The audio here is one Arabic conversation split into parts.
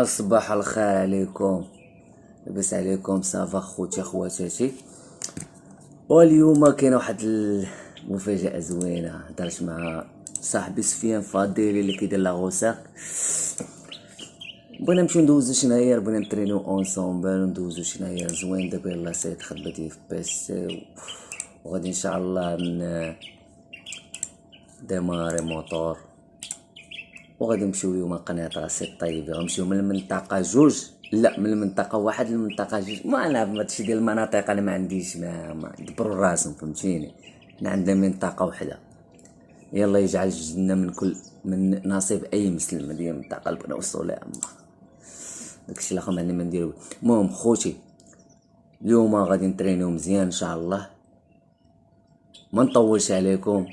صباح الخير عليكم، لاباس عليكم؟ صافا خوتي خواتاتي. واليوم كاين واحد المفاجأة زوينة. هضرت مع صاحبي سفيان فاديلي اللي كيدير لاغوساق. بغينا نمشيو ندوزو شي نهار، بغينا نترينيو اونصومبل، ندوزو شي نهار زوين. دابا يلاه سيت خدمتي في بيسي وغادي ان شاء الله ديماري موتور، وغادي نمشيو اليوم القناة. راسي طيبه غنمشيو من المنطقه جوج، لا من المنطقه واحد للمنطقه جوج. ما انا هادشي ديال المناطق انا ما عنديش، ما دبروا راسهم فهمتيني. حنا عندنا منطقه وحده، يلا يجعل الجنه من نصيب اي مسلم. هادي المنطقه اللي بغينا نوصلوا لها، داكشي الاخر ما عندنا ما نديرو. المهم خوتي، اليوم غادي نترينيو مزيان ان شاء الله، ما نطولش عليكم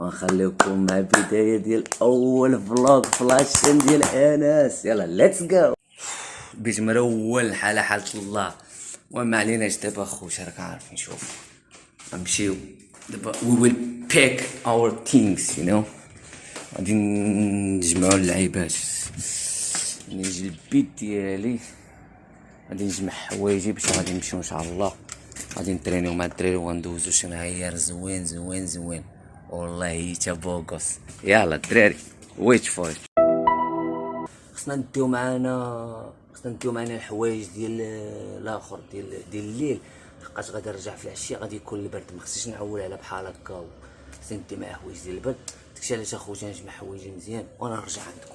ونخليكم مع بدايه ديال اول فلوغ فلاشين ديال انس. يلا ليتس جو. بيت مرول حالة الله. وما عليناش دابا خوتي، راك عارفين. شوف غنمشيو دابا، وي ويل بيك اور ثينكس يو نو. غادي نجمعوا اللعيبات، نيجي البيت ديالي، غادي نجمع حوايجي باش غادي نمشيو ان شاء الله. غادي نترينيو مع الدراري وغندوزو شي نهار زوين زوين زوين. والله تا بوغوس. يلا الدراري ويت فور. خصنا نديو معانا الحوايج ديال الاخر ديال الليل، لحقاش غادي نرجع في العشيه غادي يكون البرد. ما خصنيش نعول على بحال هكا، خصني ندي معاه حوايج ديال البرد. داكشي علاش اخوتي نجمع حوايجي مزيان وانا نرجع عندكم.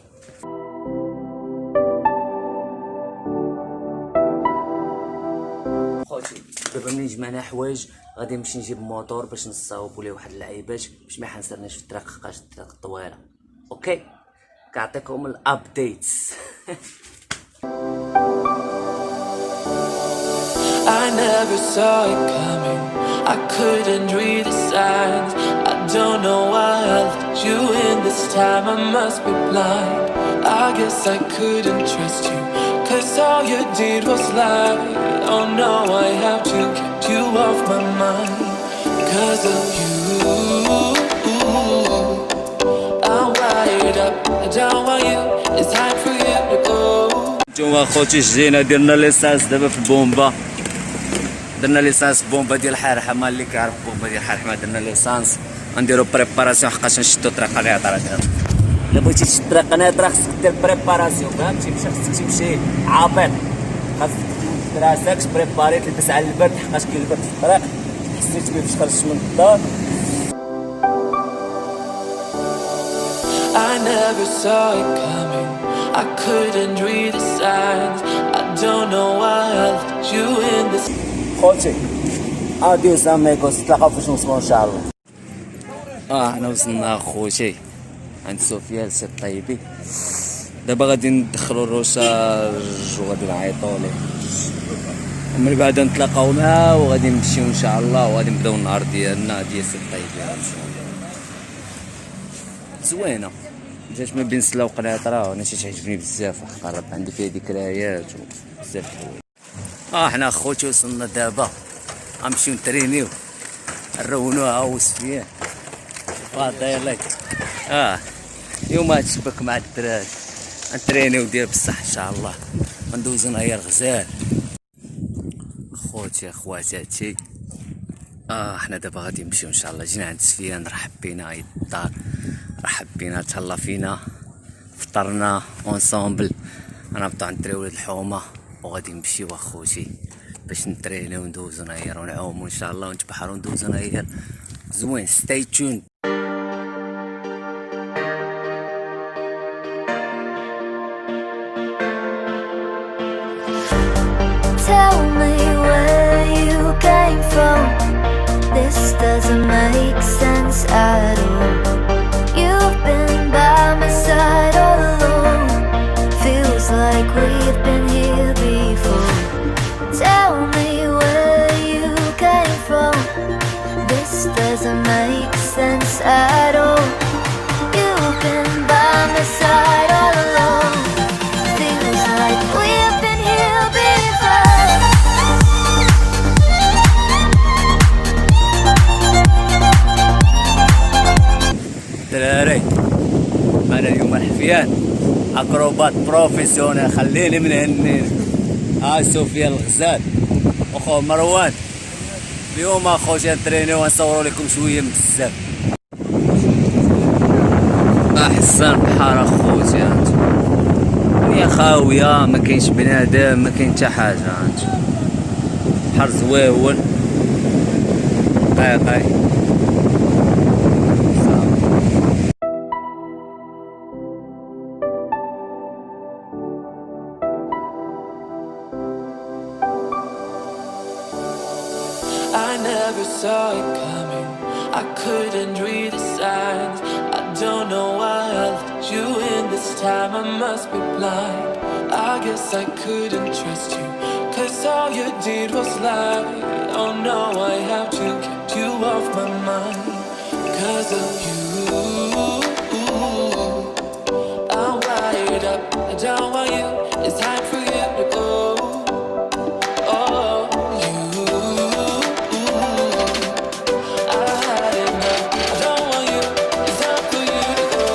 خوتي دابا ملي جمعنا حوايج غادي نمشي نجيب موطور باش نصاوبوا ليه واحد اللعيبات باش ما يحنسرناش في الطريق، لحقاش الطريق طويله. اوكي كنعطيكم الابديتس. I never saw it coming, I couldn't read the signs. I don't know why I let you in this time, I must be blind. I guess I couldn't trust you, cause all you did was lie. Oh no, I have to keep you off my mind. Cause of you, I'm wired up, I don't want you, it's time for you to go. نتوما خوتي جينا درنا ليسانس دابا في البومبا، درنا ليسانس بومبا ديال الحرحمه. اللي كيعرف بومبا ديال الحرحمه درنا ليسانس. غنديرو بريباراسيون حقاش نشدو طريق ناطره. الا بغيتي تشد طريق ناطره خصك دير بريباراسيون، فهمتي؟ ماشي خصك تمشي عابط، خاصك تمد راسك تبريباري، تلبس على البرد حقاش كاين البرد في الطريق. حسيت بيه فاش خرجت من الدار. I never saw it coming, I couldn't read the signs. I don't know why I let you in this. خوتي اديوس اميغوس، نتلاقاو فاش نوصلو ان شاء الله. حنا وصلنا خوتي عند سوفيان سي طيبي. دابا غادي ندخلو الروشاج وغادي نعيطو ليه، ومن بعد نتلاقاو معاه وغادي نمشيو ان شاء الله، وغادي نبداو النهار ديالنا ديال سي طيبي ان شاء الله. زوينه جات ما بين سلا وقناطره، وانا شي تعجبني بزاف، قرب عندي فيها ذكريات وبزاف د الحوايج. حنا خوتي وصلنا دابا، غنمشيو نترينيو نرونوها وسفيان فاضي. يلاه اليوم غتشبك مع الدراري، نترينيو ديال بصح ان شاء الله، غندوزو نهار غزال. خوتي خواتاتي حنا دابا غادي نمشيو ان شاء الله. جينا عند سفيان، رحب بينا الدار، رحب بينا، تهلا فينا، فطرنا اونصومبل. غنبطاو نتريو ولاد الحومه وغادي نمشيو اخوتي باش نترينيو وندوزو نهار ونعومو ان شاء الله ونتبحرو وندوزو نهار زوين. ستاي تون. Tell me where you came from. This doesn't make sense at all. You've been by my side all along. Feels like we've been here before. Tell me where you came from. This doesn't make sense at all. You've been by my side all along. Feels like we've been here before. دراري معنا اليوم الحفيان. اكروبات بروفيسيونيل. خليني من هني. سفيان الغزال اخو مروان. اليوم اخوتي نتريني ونصوروا لكم شويه من بزاف. احسن بحر اخوتي هي خاويه، ما كاينش بنادم، ما كاين حتى حاجه. بحر زويون. باي I never saw it coming. I couldn't read the signs. I don't know why I let you in this time. I must be blind. I guess I couldn't trust you, 'cause all you did was lie. Oh no, I have to get you off my mind. 'Cause of you, I'm wired up. I don't want you. It's time for you to go. Oh, you, I had enough. I don't want you. It's time for you to go.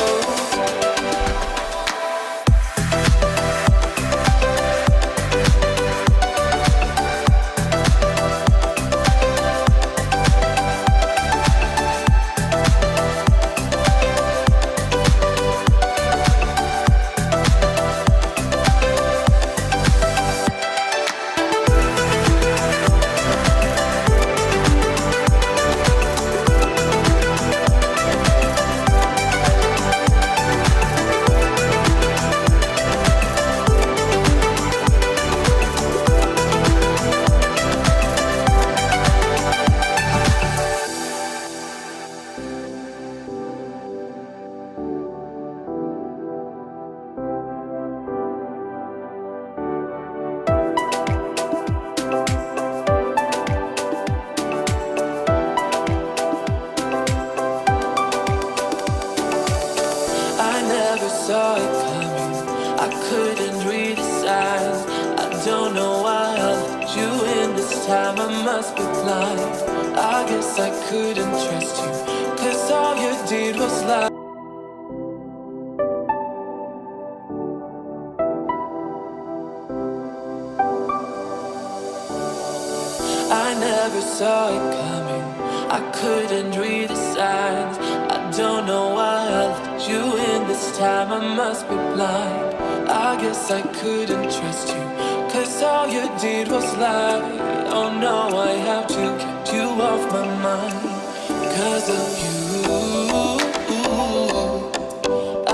I never saw it coming. I couldn't read the signs. I don't know why I let you in this time. I must be blind. I guess I couldn't trust you, 'cause all you did was lie. I never saw it coming. I couldn't read the signs. I don't know why I let you in this time. I must be blind. I guess I couldn't trust you, 'cause all you did was lie. Oh no, I have to get you off my mind. 'Cause of you,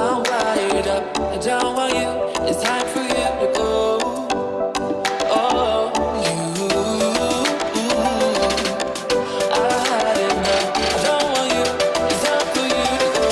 I'm wired up. I don't want you. It's time for you to go. Oh, you, I had enough. I don't want you. It's time for you to go.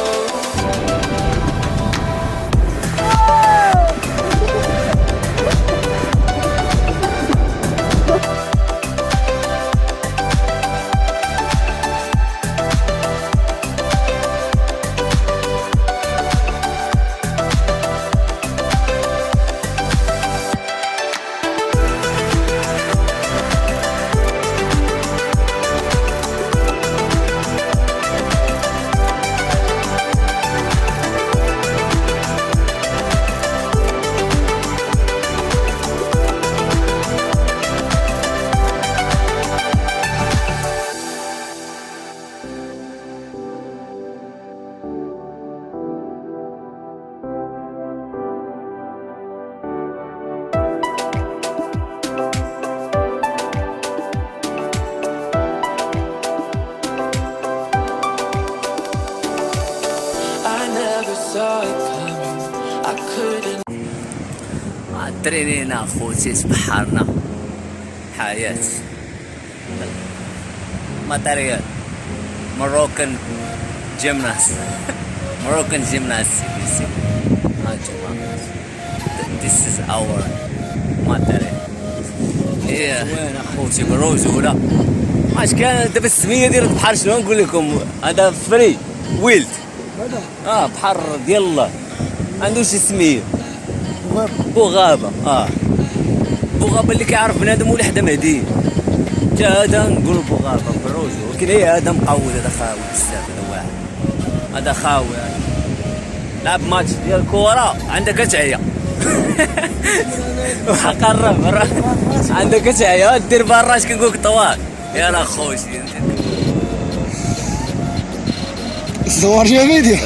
I never saw it coming. I couldn't. ترينينا اخوتي تبحرنا حياة ماتريال مروكن جيمناس مروكن جيمناس This is our material. ايه وين اخوتي بالرجولة. اش كان دابا السمية ديال البحر شنو نقول لكم؟ هذا فري ويلد. بحر ديال الله عنده شي سمية بوغابة. بوغابة اللي كيعرف بنادم ولا حدا مهدي جا هذا نقولو بوغابة بالرجولة. ولكن هي هذا مقود، هذا خاوي بزاف، هذا واحد هذا خاوي. لعب ماتش ديال الكره عندك تعيا وقرب عندك تعيا دير براش كنقولك طوال يلا خوشي صور فيديو.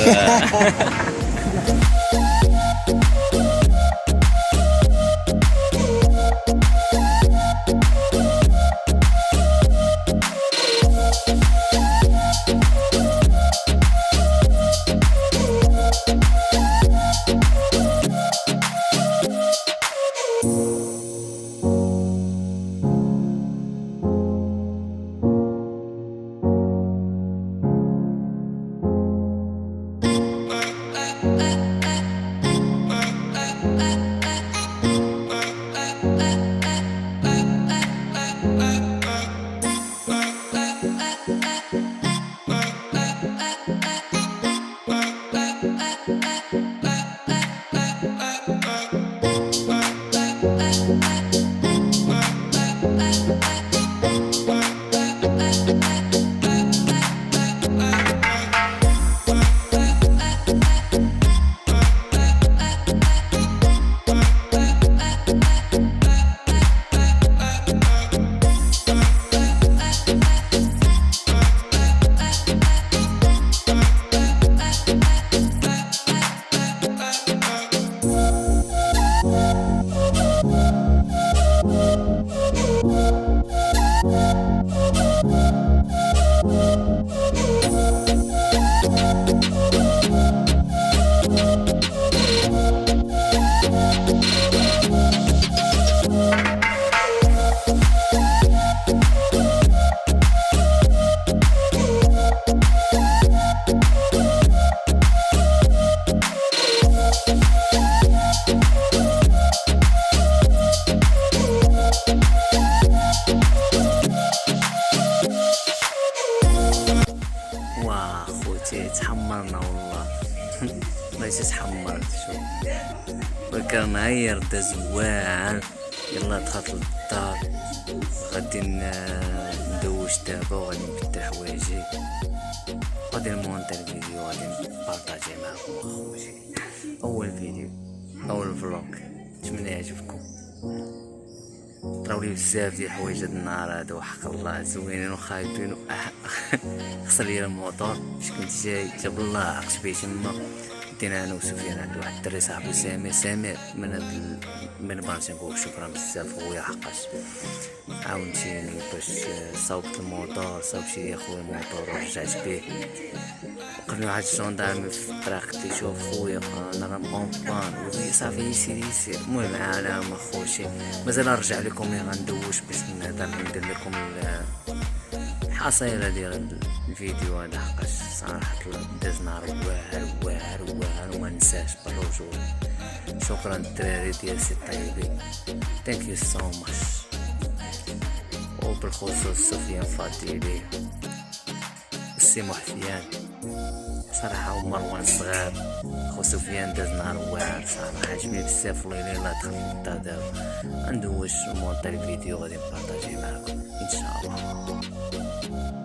تحمرنا والله بغيت تحمرت شوف وكان نهير دا زوال. يلا دخلت للدار غادي ندوش دابا وغادي نبدل حوايجي غادي نمونتي الفيديو غادي نبارطاجي معكم اخوتي. اول فيديو اول فلوغ نتمنى يعجبكم. طراولي بزاف ديال الحوايج هاد النهار هذا وحق الله زوينين وخايبين خسر لي الموطور باش كنت جاي جاب الله عقت بيه تما دينا انا وسفيان عند واحد الدري صاحبي سمير من بانسي نقول شكرا بزاف خويا حقاش عاونتيني باش صوبت الموطور صوب شي اخويا الموطور ورجعت بيه قبل واحد الجندارمي في الطريق قلت لي شوف خويا انا راه مغمضان وهي صافي يسير المهم عالم اخوتي مازال نرجع لكم غندوش باش نهضر ندير لكم الحصيله ديال الفيديو هذا حقاش صراحه داز نهار واعر وما نساش بالرجوع. شكرا الدراري ديال سي طيبين ثانك يو سو ماتش وبالخصوص سوفيان فاديلي السي محفيان صراحه ومروان الصغار خو سوفيان داز نهار واعر صراحه عجبني بزاف والله الا دخلت للدار دابا ندوش ونمونطي الفيديو غادي نبارطاجي معكم ان شاء الله.